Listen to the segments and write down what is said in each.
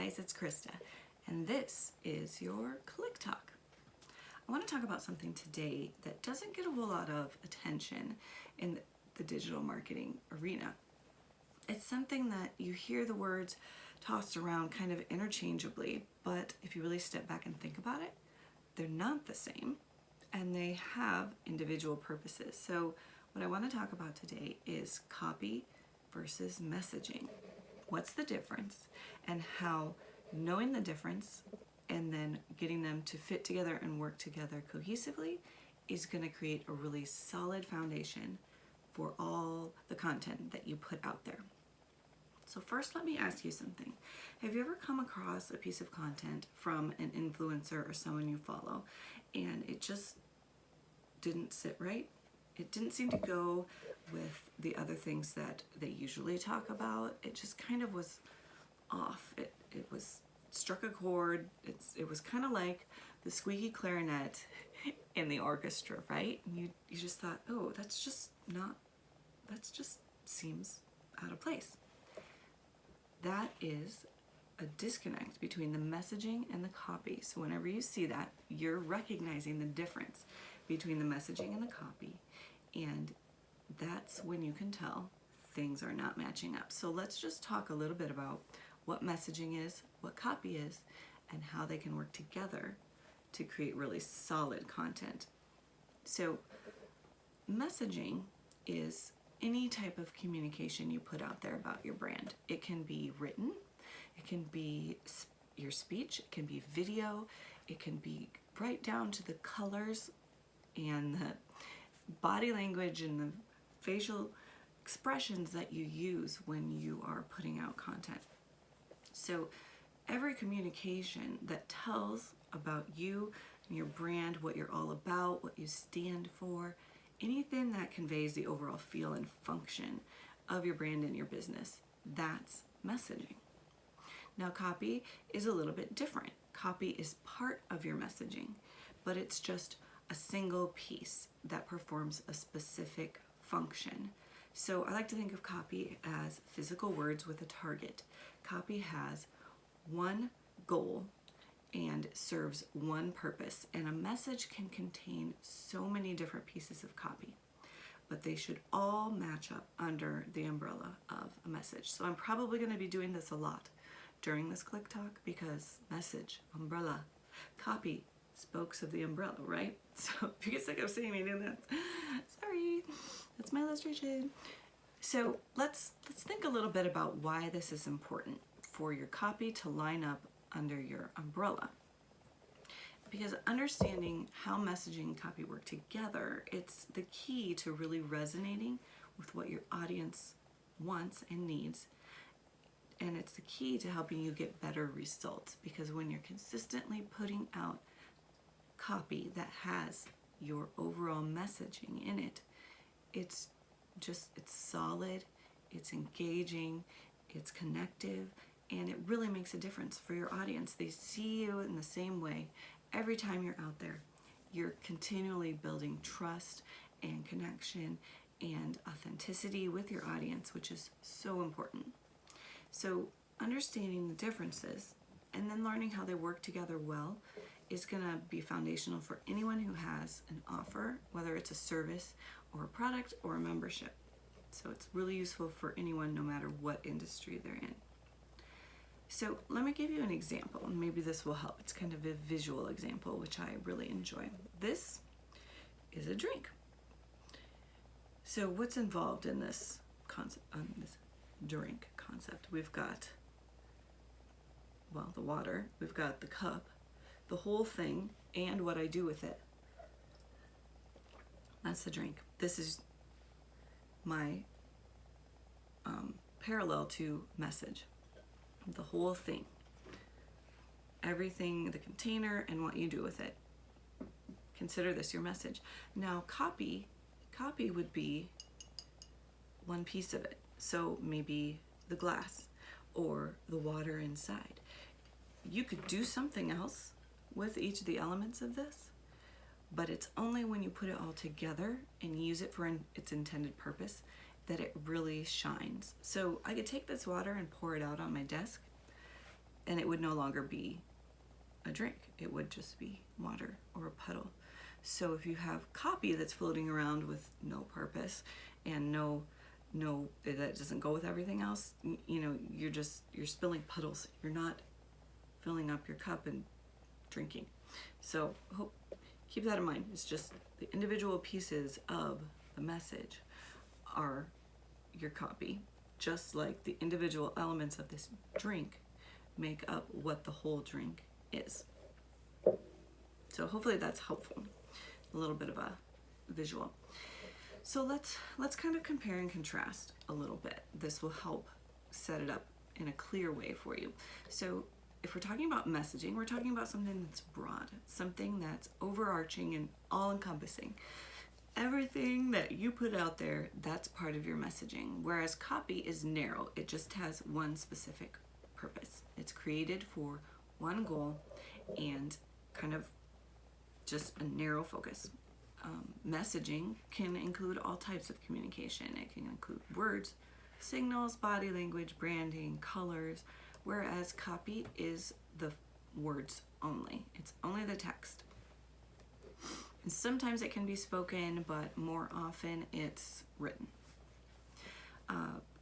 guys, it's Krista, and this is your Clique Talk. I want to talk about something today that doesn't get a whole lot of attention in the digital marketing arena. It's something that you hear the words tossed around kind of interchangeably, but if you really step back and think about it, they're not the same, and they have individual purposes. So what I want to talk about today is copy versus messaging. What's the difference, and how knowing the difference and then getting them to fit together and work together cohesively is going to create a really solid foundation for all the content that you put out there. So first, let me ask you something. Have you ever come across a piece of content from an influencer or someone you follow and it just didn't sit right? It didn't seem to go with the other things that they usually talk about. It just kind of was off. It was struck a chord. It was kind of like the squeaky clarinet in the orchestra, right? And you just thought, oh, that just seems out of place. That is a disconnect between the messaging and the copy. So whenever you see that, you're recognizing the difference between the messaging and the copy, and that's when you can tell things are not matching up. So let's just talk a little bit about what messaging is, what copy is, and how they can work together to create really solid content. So messaging is any type of communication you put out there about your brand. It can be written, it can be your speech, it can be video, it can be right down to the colors and the body language and the facial expressions that you use when you are putting out content. So every communication that tells about you and your brand, what you're all about, what you stand for, anything that conveys the overall feel and function of your brand and your business, that's messaging. Now, copy is a little bit different. Copy is part of your messaging, but it's just a single piece that performs a specific function. So I like to think of copy as physical words with a target. Copy has one goal and serves one purpose, and a message can contain so many different pieces of copy, but they should all match up under the umbrella of a message. So I'm probably going to be doing this a lot during this Clique Talk, because message, umbrella, copy, spokes of the umbrella, right? So if you get sick of seeing me doing that, sorry, that's my illustration. So let's think a little bit about why this is important for your copy to line up under your umbrella. Because understanding how messaging and copy work together, it's the key to really resonating with what your audience wants and needs. And it's the key to helping you get better results, because when you're consistently putting out copy that has your overall messaging in it, it's solid, it's engaging, it's connective, and it really makes a difference for your audience. They see you in the same way every time you're out there. You're continually building trust and connection and authenticity with your audience, which is so important. So understanding the differences and then learning how they work together well is going to be foundational for anyone who has an offer, whether it's a service or a product or a membership. So it's really useful for anyone, no matter what industry they're in. So let me give you an example, and maybe this will help. It's kind of a visual example, which I really enjoy. This is a drink. So what's involved in this concept, this drink concept? We've got, well, the water, we've got the cup, the whole thing, and what I do with it. That's the drink. This is my parallel to message. The whole thing. Everything, the container, and what you do with it. Consider this your message. Now, copy would be one piece of it. So maybe the glass or the water inside. You could do something else with each of the elements of this, but it's only when you put it all together and use it for its intended purpose that it really shines. So I could take this water and pour it out on my desk, and it would no longer be a drink. It would just be water or a puddle. So if you have copy that's floating around with no purpose and no that doesn't go with everything else, you're spilling puddles. You're not filling up your cup and drinking. So keep that in mind. It's just the individual pieces of the message are your copy, just like the individual elements of this drink make up what the whole drink is. So hopefully that's helpful. A little bit of a visual. So let's kind of compare and contrast a little bit. This will help set it up in a clear way for you. So if we're talking about messaging, we're talking about something that's broad, something that's overarching and all-encompassing. Everything that you put out there, that's part of your messaging, whereas copy is narrow. It just has one specific purpose. It's created for one goal and kind of just a narrow focus. Messaging can include all types of communication. It can include words, signals, body language, branding, colors, whereas copy is the words only. It's only the text. And sometimes it can be spoken, but more often it's written.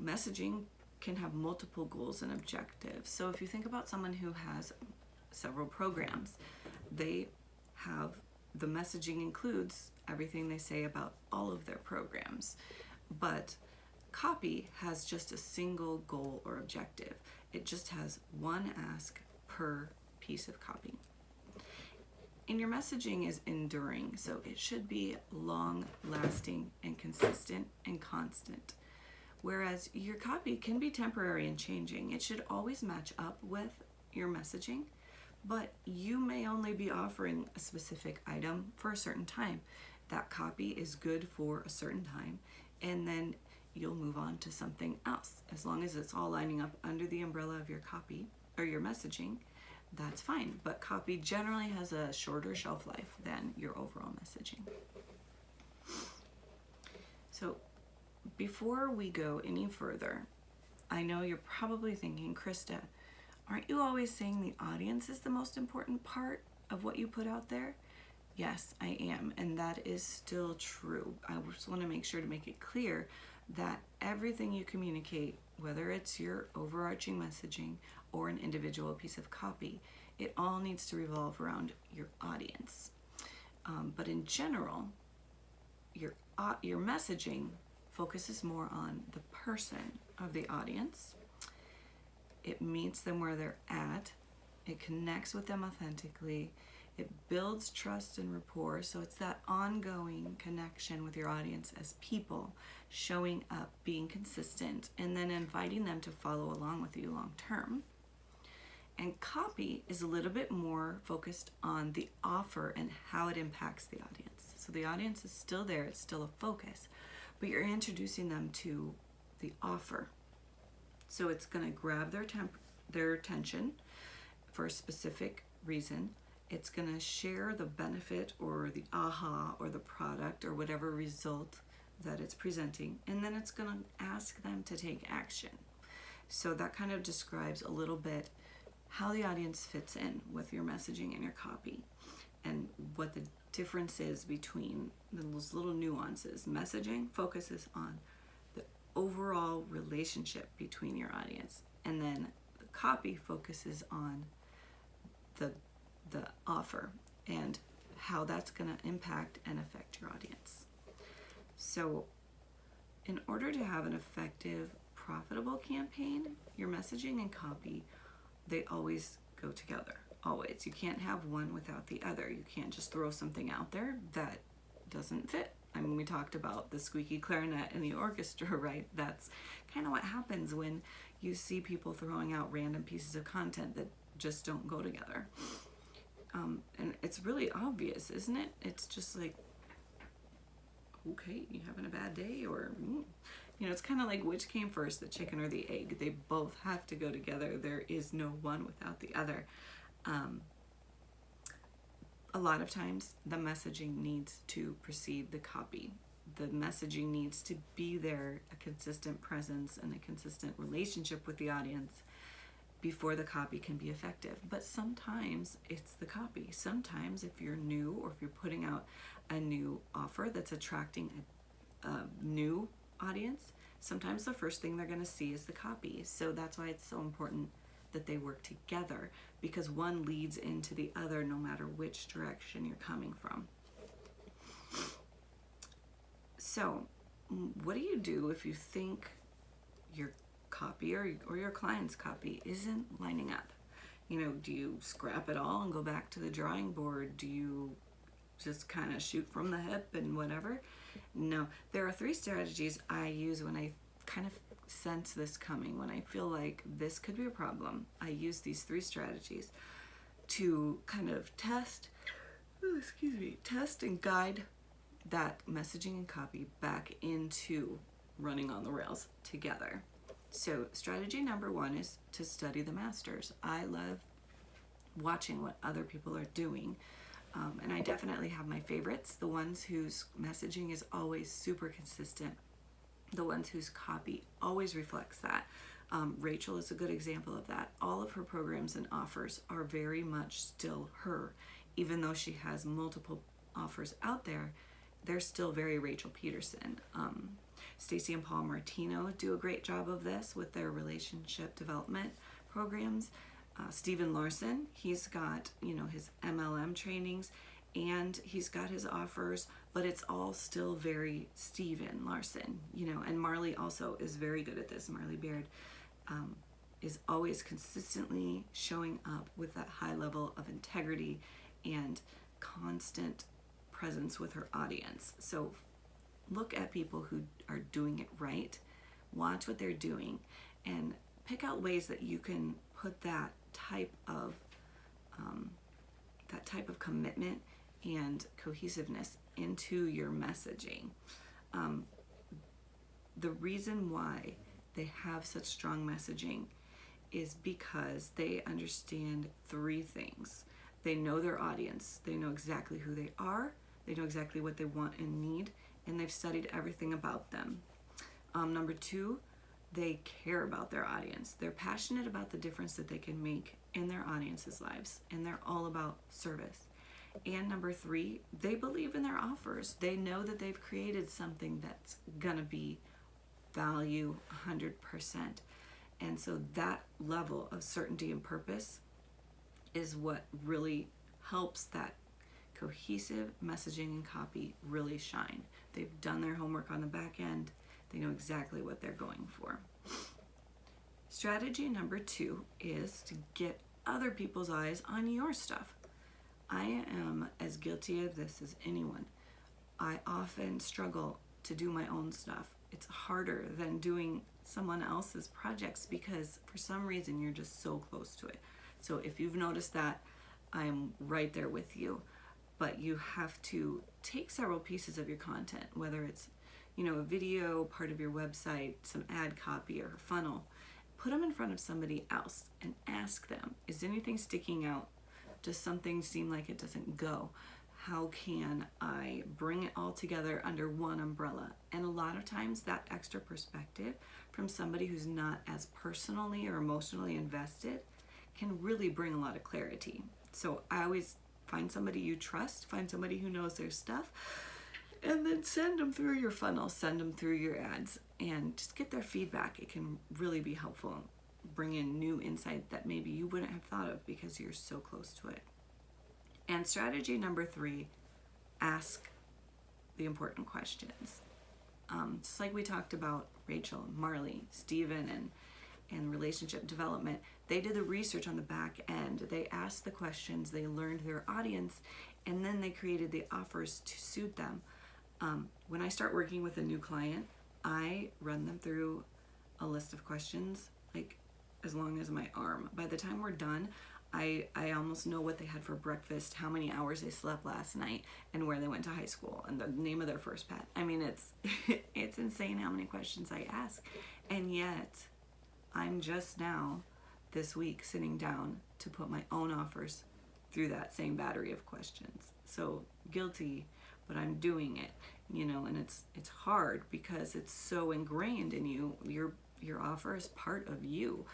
Messaging can have multiple goals and objectives. So if you think about someone who has several programs, the messaging includes everything they say about all of their programs, but copy has just a single goal or objective. It just has one ask per piece of copy. And your messaging is enduring, so it should be long-lasting and consistent and constant. Whereas your copy can be temporary and changing. It should always match up with your messaging, but you may only be offering a specific item for a certain time. That copy is good for a certain time, and then you'll move on to something else. As long as it's all lining up under the umbrella of your copy or your messaging, that's fine. But copy generally has a shorter shelf life than your overall messaging. So before we go any further, I know you're probably thinking, Christa, aren't you always saying the audience is the most important part of what you put out there? Yes, I am, and that is still true. I just want to make sure to make it clear that everything you communicate, whether it's your overarching messaging or an individual piece of copy, it all needs to revolve around your audience. But in general, your messaging focuses more on the person of the audience. It meets them where they're at. It connects with them authentically. It builds trust and rapport. So it's that ongoing connection with your audience as people, showing up, being consistent, and then inviting them to follow along with you long term. And copy is a little bit more focused on the offer and how it impacts the audience. So the audience is still there, it's still a focus, but you're introducing them to the offer. So it's going to grab their attention for a specific reason. It's going to share the benefit or the aha or the product or whatever result that it's presenting, and then it's going to ask them to take action. So that kind of describes a little bit how the audience fits in with your messaging and your copy, and what the difference is between those little nuances. Messaging focuses on the overall relationship between your audience, and then the copy focuses on the offer and how that's going to impact and affect your audience. So in order to have an effective, profitable campaign, your messaging and copy, they always go together. Always. You can't have one without the other. You can't just throw something out there that doesn't fit. I mean, we talked about the squeaky clarinet in the orchestra, right? That's kind of what happens when you see people throwing out random pieces of content that just don't go together. And it's really obvious, isn't it? It's just like, okay, you having a bad day? Or, it's kind of like, which came first, the chicken or the egg? They both have to go together. There is no one without the other. A lot of times the messaging needs to precede the copy. The messaging needs to be there, a consistent presence and a consistent relationship with the audience. before the copy can be effective. But sometimes it's the copy. Sometimes if you're new, or if you're putting out a new offer that's attracting a new audience, sometimes the first thing they're going to see is the copy. So that's why it's so important that they work together, because one leads into the other no matter which direction you're coming from. So what do you do if you think your copy or your client's copy isn't lining up? Do you scrap it all and go back to the drawing board? Do you just kind of shoot from the hip and whatever? No, there are 3 strategies I use when I kind of sense this coming, when I feel like this could be a problem. I use these 3 strategies to kind of test and guide that messaging and copy back into running on the rails together. So strategy number 1 is to study the masters. I love watching what other people are doing. And I definitely have my favorites, the ones whose messaging is always super consistent, the ones whose copy always reflects that. Rachel is a good example of that. All of her programs and offers are very much still her. Even though she has multiple offers out there, they're still very Rachel Peterson. Stacy and Paul Martino do a great job of this with their relationship development programs. Stephen Larson, he's got, his MLM trainings and he's got his offers, but it's all still very Stephen Larson, and Marley also is very good at this. Marley Baird is always consistently showing up with that high level of integrity and constant presence with her audience. So look at people who are doing it right, watch what they're doing, and pick out ways that you can put that type of commitment and cohesiveness into your messaging. The reason why they have such strong messaging is because they understand 3 things. They know their audience, they know exactly who they are, they know exactly what they want and need, and they've studied everything about them. Number 2, they care about their audience. They're passionate about the difference that they can make in their audience's lives, and they're all about service. And number 3, they believe in their offers. They know that they've created something that's gonna be value 100%. And so that level of certainty and purpose is what really helps that cohesive messaging and copy really shine. They've done their homework on the back end. They know exactly what they're going for. Strategy number 2 is to get other people's eyes on your stuff. I am as guilty of this as anyone. I often struggle to do my own stuff. It's harder than doing someone else's projects because for some reason you're just so close to it. So if you've noticed that, I'm right there with you. But you have to take several pieces of your content, whether it's a video, part of your website, some ad copy or a funnel, put them in front of somebody else and ask them, is anything sticking out? Does something seem like it doesn't go? How can I bring it all together under one umbrella? And a lot of times that extra perspective from somebody who's not as personally or emotionally invested can really bring a lot of clarity. So I always find somebody you trust, find somebody who knows their stuff, and then send them through your funnel, send them through your ads, and just get their feedback. It can really be helpful, bring in new insight that maybe you wouldn't have thought of because you're so close to it. And strategy number 3, ask the important questions. Just like we talked about Rachel, Marley, Stephen, and relationship development, they did the research on the back end. They asked the questions, they learned their audience, and then they created the offers to suit them. When I start working with a new client, I run them through a list of questions, like as long as my arm. By the time we're done, I almost know what they had for breakfast, how many hours they slept last night, and where they went to high school, and the name of their first pet. I mean, it's insane how many questions I ask. And yet, I'm just now, this week, sitting down to put my own offers through that same battery of questions. So guilty, but I'm doing it, and it's hard because it's so ingrained in you. Your offer is part of you.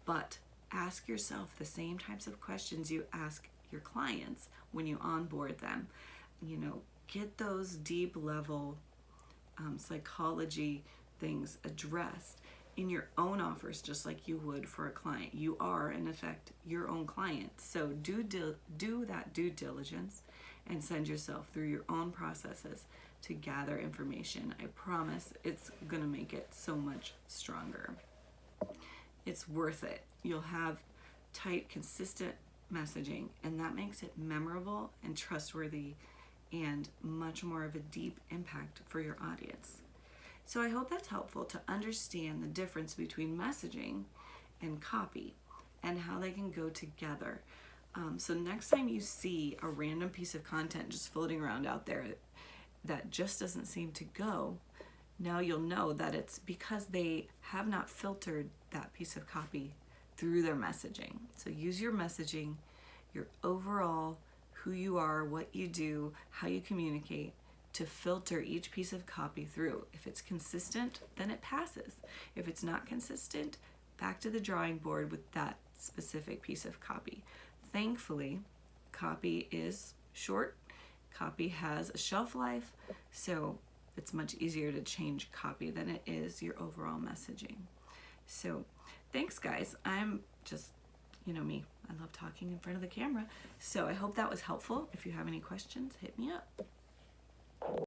but ask yourself the same types of questions you ask your clients when you onboard them. You know, get those deep level psychology things addressed in your own offers, just like you would for a client. You are, in effect, your own client. So do that due diligence and send yourself through your own processes to gather information. I promise it's going to make it so much stronger. It's worth it. You'll have tight, consistent messaging, and that makes it memorable and trustworthy and much more of a deep impact for your audience. So I hope that's helpful to understand the difference between messaging and copy and how they can go together. So next time you see a random piece of content just floating around out there that just doesn't seem to go, now you'll know that it's because they have not filtered that piece of copy through their messaging. So use your messaging, your overall who you are, what you do, how you communicate, to filter each piece of copy through. If it's consistent, then it passes. If it's not consistent, back to the drawing board with that specific piece of copy. Thankfully, copy is short. Copy has a shelf life, so it's much easier to change copy than it is your overall messaging. So thanks, guys. I'm just, you know me, I love talking in front of the camera. So I hope that was helpful. If you have any questions, hit me up.